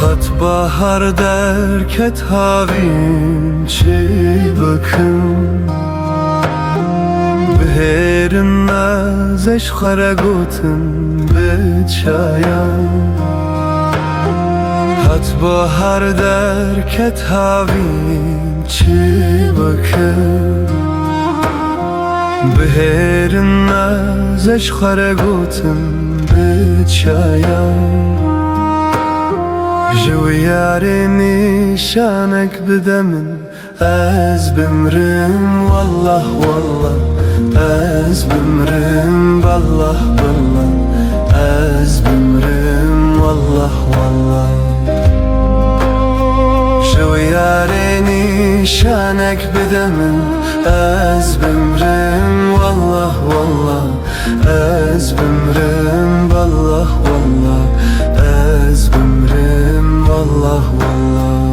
Hat bahar derket havin çi bakın Beherin nazeş xaragotun beçayan Hat bahar derket havin çi bakın Beherin nazeş xaragotun beçayan جو یاری نشانک بدمن از بمرم والله والله از بمرم بالله بالله از بمرم والله والله جو یاری نشانک بدمن از بمرم والله والله از بمرم بالله والله از بمرم والله والله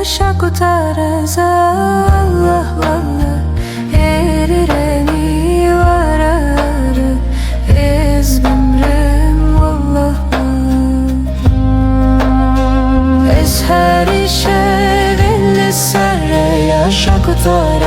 Şakutaraza Allah Allah erireni vararı ezbimrem wallah ez her işe villi sarre ya şakutar